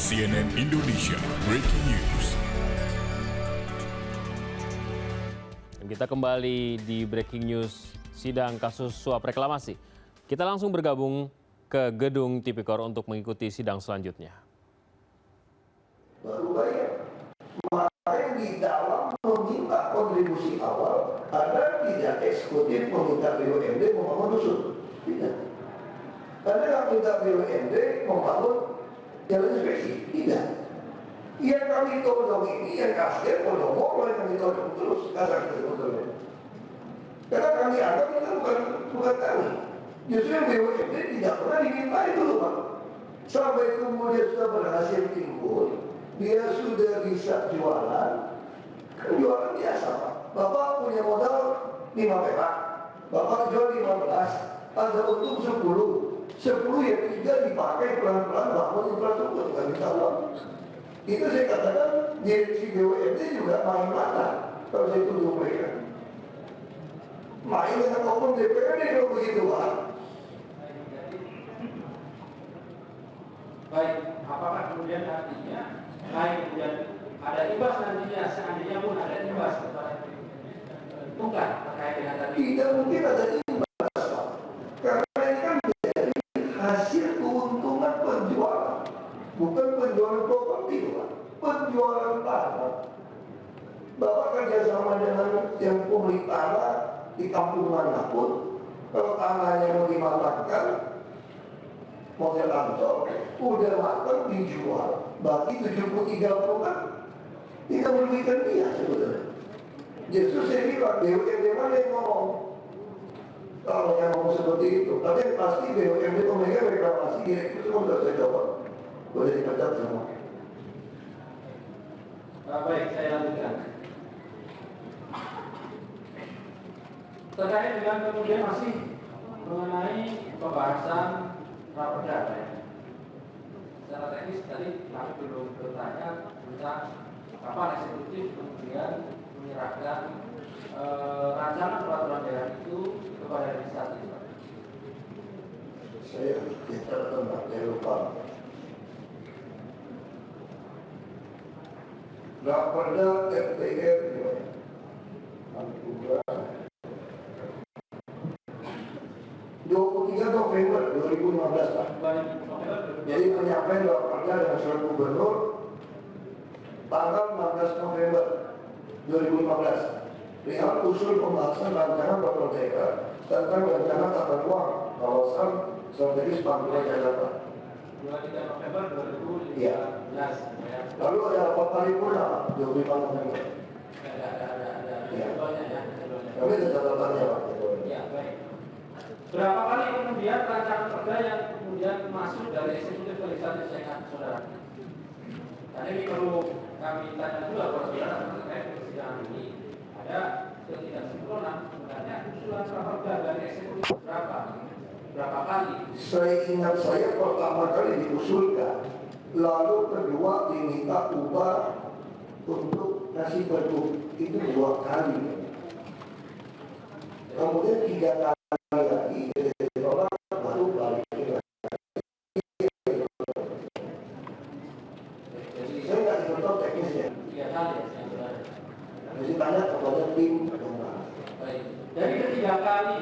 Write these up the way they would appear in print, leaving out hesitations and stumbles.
CNN Indonesia Breaking News. Dan kita kembali di Breaking News sidang kasus suap reklamasi. Kita langsung bergabung ke gedung Tipikor untuk mengikuti sidang selanjutnya. Baru bayar. Makanya di dalam meminta kontribusi awal ada tidak eksekutif meminta BUMD membangun dusun. Tidak. Karena yang minta BUMD membangun jalan inspeksi. Tidak. Yang kami todong ini, yang kasih todong yang kami todong terus kasar terus. Karena kami anggap itu bukan kami. Justru BUMD tidak pernah diminta itu loh Pak. Sampai kemudian sudah berhasil timbul, dia sudah bisa jualan, kan jualan biasa Pak. Bapak punya modal 5 perak, Bapak jual 15, ada untung 10 ya 3 dipakai pelan-pelan bangun infrastruktur, nggak bisa uang. Itu saya katakan direksi BUMD juga main mata kalau saya tuduh mereka. Main dengan oknum DPRD kalau begitu Pak. Baik, apakah kemudian artinya kemudian ada imbas nantinya, seandainya pun ada imbas kepada bukan terkait dengan tadi? Tidak mungkin ada imbas Pak. Karena ini kan dari hasil keuntungan penjualan, bukan penjualan properti Pak, penjualan tanah. Bapak kerjasama dengan yang pemilik tanah di kampung manapun, kalau tanahnya mau dimatangkan, model Ancol, udah matang dijual, bagi 73 kan tidak merugikan dia sebetulnya. Justru saya bilang, BUMD mana yang ngomong? Kalau yang ngomong seperti itu, tapi yang pasti BUMD pemegang reklamasi direktur semua sudah saya jawab, boleh dipecat semua. Baik, saya lanjutkan. Terkait dengan kemudian masih mengenai pembahasan raperda ya. Secara teknis tadi kami belum bertanya tentang kapan eksekutif kemudian menyerahkan rancangan peraturan daerah itu kepada legislatif. Saya bicara tentang saya lupa. Raperda RTR 23 November 2015 Pak. Jadi penyampaian raperda dengan surat gubernur tanggal 16 November 2015 perihal usul pembahasan rancangan peraturan daerah tentang rencana tata ruang kawasan strategis Pantura Jakarta. 23 November 2015. Iya. Lalu ada rapat paripurna Pak 25 November. Ada banyak ya. Tapi ada catatannya Pak. Ya, baik. Berapa kali kemudian rancangan perda yang kemudian masuk dari eksekutif ke legislatif saya ingat saudara? Dan ini perlu kami tanya juga kepada saudara terkait persidangan ini. Ada ketidaksempurnaan sebenarnya usulan raperda dari eksekutif berapa kali? Saya ingat saya pertama kali diusulkan, lalu kedua diminta ubah untuk nasi beduk itu 2 kali. Kemudian 3 kali lagi ditolak baru balik lagi. Jadi saya nggak dikontrol teknisnya. 3 kali ya saudara. Mesti tanya kepada tim. Baik. Dari ketiga kali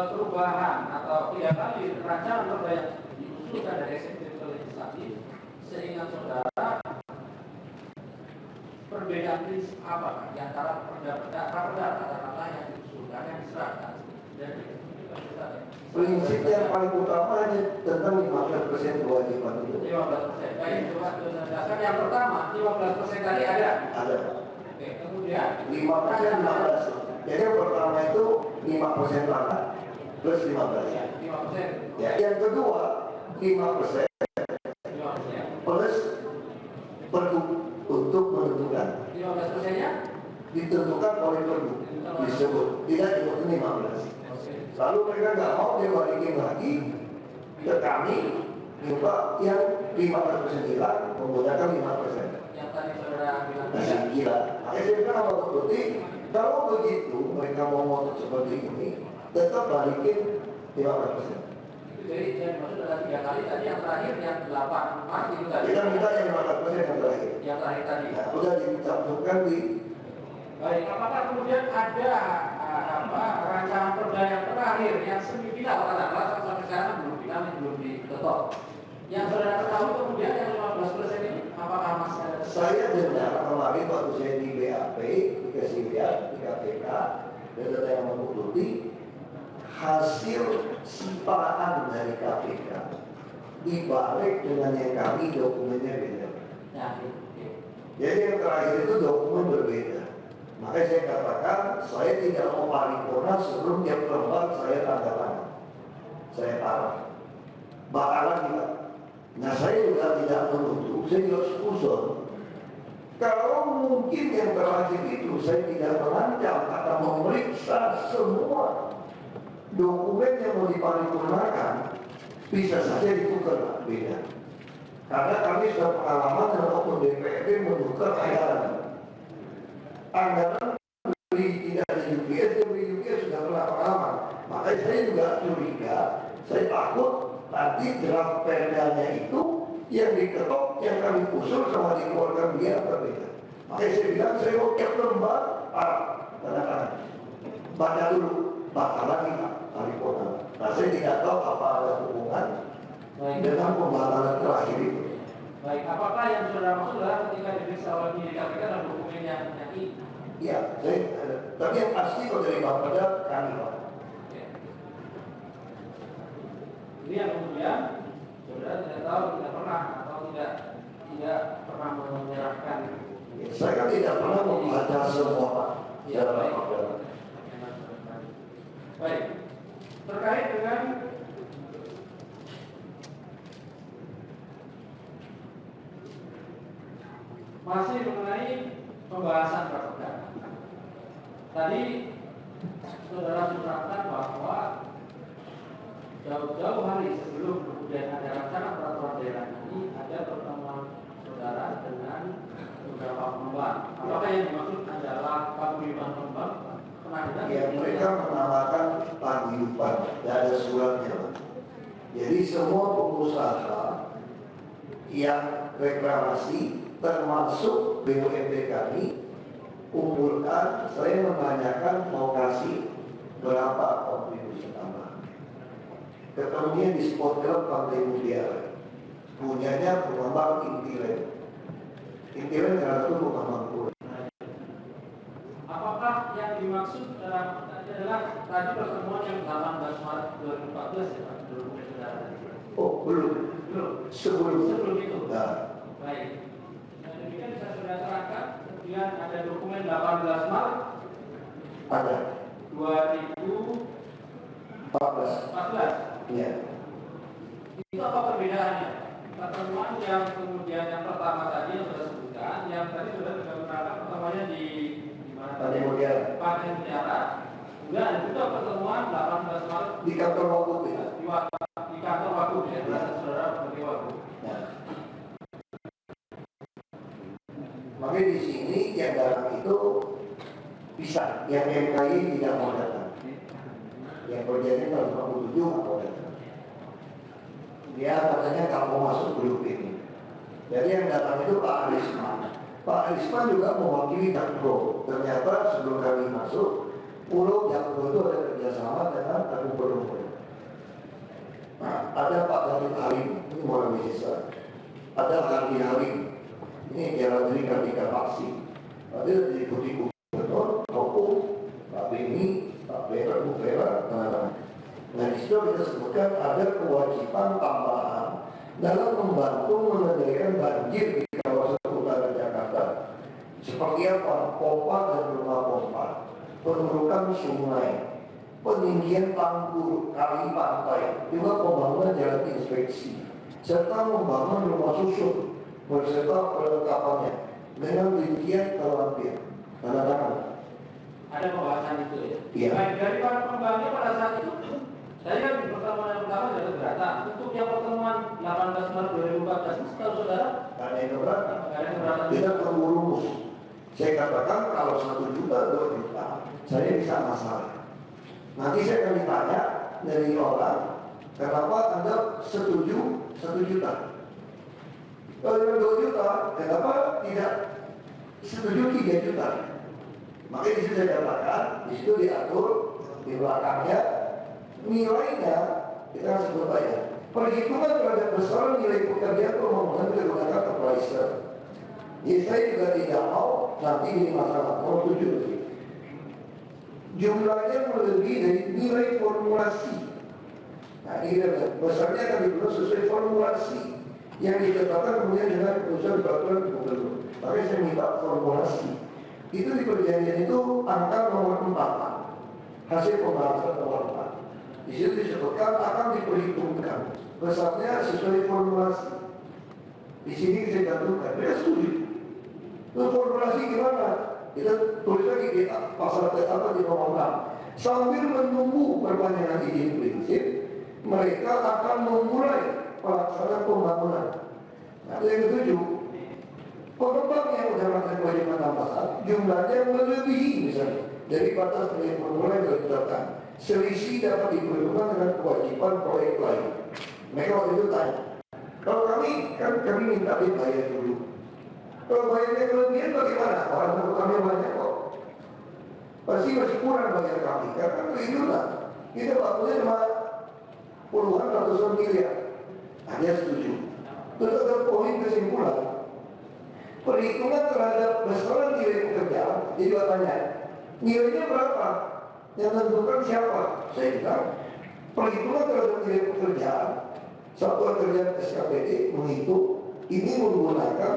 perubahan atau 3 kali rancangan perda yang diusulkan dari eksekutif ke legislatif, seingat saudara perbedaan prinsip apa di antara perda katakanlah yang diusulkan yang diserahkan dari eksekutif ke legislatif? Prinsip yang paling utama hanya tentang 15% kewajiban itu. 15%. Baik, coba jelaskan. Yang pertama 15% tadi ada. Ada. Oke, kemudian 5% 15. Jadi yang pertama itu 5% tanah plus 15. 5%. Ya, yang kedua 5% 5%. plus pergub untuk menentukan. 15%-nya Ditentukan oleh pergub disebut tidak disebut 15. Lalu mereka nggak mau dia balikin lagi ke kami minta yang 15% hilang menggunakan 5%. yang tadi saudara bilang Masih gila. Makanya saya bilang sama Bukti, kalau begitu mereka mau ngotot seperti ini, tetap balikin 15%. itu jadi yang dimaksud adalah 3 kali tadi, yang terakhir yang 8 Maret itu tadi. Kita minta yang 8% yang terakhir. Yang terakhir tadi. Nah, udah dicantumkan di. Baik, apakah kemudian ada rancangan perda yang terakhir yang semifinal katakanlah sampai sekarang belum final, belum diketok. Yang saudara ketahui kemudian yang 15% ini apakah masih ada? Saya dengar kemarin waktu saya di BAP, dikasih lihat di KPK, dan data yang mengikuti hasil simpanan dari KPK dibalik dengan yang kami dokumennya beda. Ya, oke. Jadi yang terakhir itu dokumen berbeda. Makanya saya katakan saya tidak mau paripurna sebelum tiap lembar saya tanda tangan. Saya taruh. Bakalan juga. Nah saya juga tidak menutup, saya juga suzon. Kalau mungkin yang terakhir itu saya tidak merancang atau memeriksa semua dokumen yang mau diparipurnakan, bisa saja ditukar beda. Karena kami sudah pengalaman dengan oknum DPRD menukar anggaran. Anggaran beli tidak ada UPS, dia beli UPS sudah pernah pengalaman. Makanya saya juga curiga, saya takut nanti draft perdanya itu yang diketok, yang kami usul sama dikeluarkan dia berbeda. Makanya saya bilang saya mau tiap lembar, katakan baca dulu, baca lagi paripurna. Nah saya tidak tahu apa ada hubungan dengan pembatalan terakhir itu. Baik, apakah yang saudara maksud adalah ketika diperiksa oleh penyidik KPK adalah dokumen yang ini? Iya, tapi yang pasti kalau dari Bapeda kami Pak. Ini yang kemudian saudara tidak tahu, tidak pernah atau tidak pernah menyerahkan. Saya kan tidak pernah membaca semua Pak. Ya, baik. Baik, terkait dengan masih mengenai pembahasan perda. Tadi saudara menerangkan bahwa jauh-jauh hari sebelum kemudian ada rancangan peraturan daerah ini ada pertemuan saudara dengan beberapa pengembang. Apakah yang dimaksud adalah paguyuban pengembang? Ya, mereka menamakan paguyuban, tidak ada suratnya. Jadi semua pengusaha yang reklamasi termasuk BUMD kami kumpulkan, saya menanyakan mau kasih berapa kontribusi tambahan. Ketemunya di Sport Club Pantai Mutiara, punyanya pengembang Intiland. Intiland karena itu pengembang pura. Apakah yang dimaksud adalah tadi pertemuan yang 18 Maret 2014 ya Pak? Oh belum. Sebelum itu. Nah. Baik. Demikian bisa sudah terangkan. Kemudian ada dokumen 18 Maret. Ada. 2014. Iya. Itu apa perbedaannya? Pertemuan yang kemudian yang pertama tadi yang sudah sebutkan, yang tadi sudah menerangkan pertemuannya di mana? Pantai Mutiara. Pantai Mutiara. Kemudian ada juga pertemuan 18 Maret Di kantor Wakub ya. di kantor Wakub ya, saudara sebagai Wakub. Nah. Makanya di sini yang datang itu bisa, yang MKI tidak mau datang. Yang perjanjian tahun 47 nggak mau datang. Dia katanya nggak mau masuk grup ini. Jadi yang datang itu Pak Arisman. Pak Arisman juga mewakili Jakpro. Ternyata sebelum kami masuk, Pulau Jakpro itu ada kerjasama dengan Agung Podomoro. Nah, ada Pak David Halim, ini orang Indonesia. Ada Hardi Halim, ini Jalan Diri Kartika Paksi. Ada diikuti Gubernur, Hukum, Pak Beni, Pak Vera, Bu Vera, teman-teman. Nah, di situ kita sebutkan ada kewajiban tambahan dalam membantu menyelesaikan banjir di kawasan utara Jakarta. Seperti apa? Pompa dan rumah pompa, penurunan sungai, peninggian tanggul kali pantai, juga pembangunan jalan inspeksi, serta membangun rumah susun beserta perlengkapannya dengan rincian terlampir. Tanda tangan. Ada pembahasan itu ya? Iya. Baik, dari para pembangkit pada saat itu, saya kan di pertemuan yang pertama sudah keberatan. Untuk yang pertemuan 18 Maret 2014 ini setahu saudara? Tidak ada yang keberatan. Tidak ada yang keberatan. Kita perlu rumus. Saya katakan kalau 1 juta, 2 juta, saya bisa masalah. Nanti saya akan ditanya dari orang, Kenapa Anda setuju 1 juta? Kalau 2 juta, kenapa tidak setuju 3 juta? Makanya di situ saya katakan, di situ diatur di belakangnya nilainya kita harus sebut aja. Perhitungan terhadap besaran nilai pekerjaan pembangunan menggunakan appraiser. Jadi saya juga tidak mau nanti di masalah mau 7. Jumlahnya melebihi dari nilai formulasi. Nah ini besarnya akan dibuat sesuai formulasi yang ditetapkan kemudian dengan keputusan peraturan gubernur. Makanya saya minta formulasi. Itu di perjanjian itu angka nomor 4, hasil pembahasan nomor 4. Di situ disebutkan akan diperhitungkan besarnya sesuai formulasi. Di sini saya cantumkan, dia setuju. Itu formulasi gimana? Kita tulis lagi di pasal apa di nomor 6. Sambil menunggu perpanjangan izin prinsip, mereka akan memulai pelaksanaan pembangunan. Nah, yang ketujuh, pengembang yang menjalankan kewajiban tambahan jumlahnya melebihi misalnya dari batas nilai formula yang ditetapkan. Selisih dapat diperhitungkan dengan kewajiban proyek lain. Mereka waktu itu tanya, kalau kami minta dibayar dulu. Kalau bayarnya kelebihan bagaimana? Orang tua kami banyak kok. Pasti masih kurang bayar kami. Karena triliunan. Kita waktunya cuma puluhan ratusan miliar. Nah, dia setuju. Terus ada poin kesimpulan. Perhitungan terhadap besaran nilai pekerjaan, dia juga tanya, nilainya berapa? Yang tentukan siapa? Saya bilang, perhitungan terhadap nilai pekerjaan, Satuan Kerjaan SKPD menghitung ini menggunakan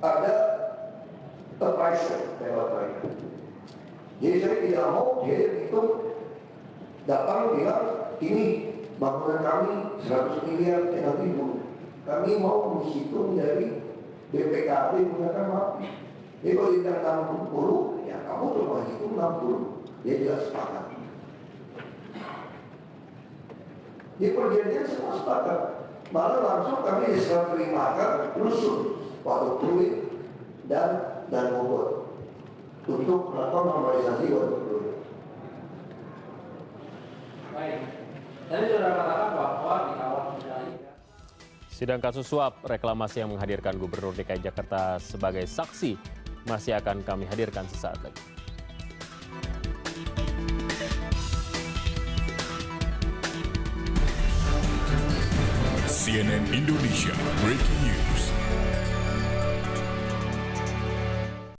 ada appraiser lewat mereka. Jadi saya tidak mau dia hitung datang bilang ini bangunan kami 100 miliar nanti dulu. Kami mau menghitung dari BPKB menggunakan MAPI. Jadi kalau dia 60, ya kamu cuma hitung 60. Dia jelas sepakat. Di perjanjian semua sepakat. Malah langsung kami diserah terimakan rusun waktu Pluit dan Bogor untuk melakukan normalisasi waktu Pluit. Baik. Tadi sudah katakan bahwa di awal Sidang kasus suap reklamasi yang menghadirkan Gubernur DKI Jakarta sebagai saksi masih akan kami hadirkan sesaat lagi. CNN Indonesia Breaking News.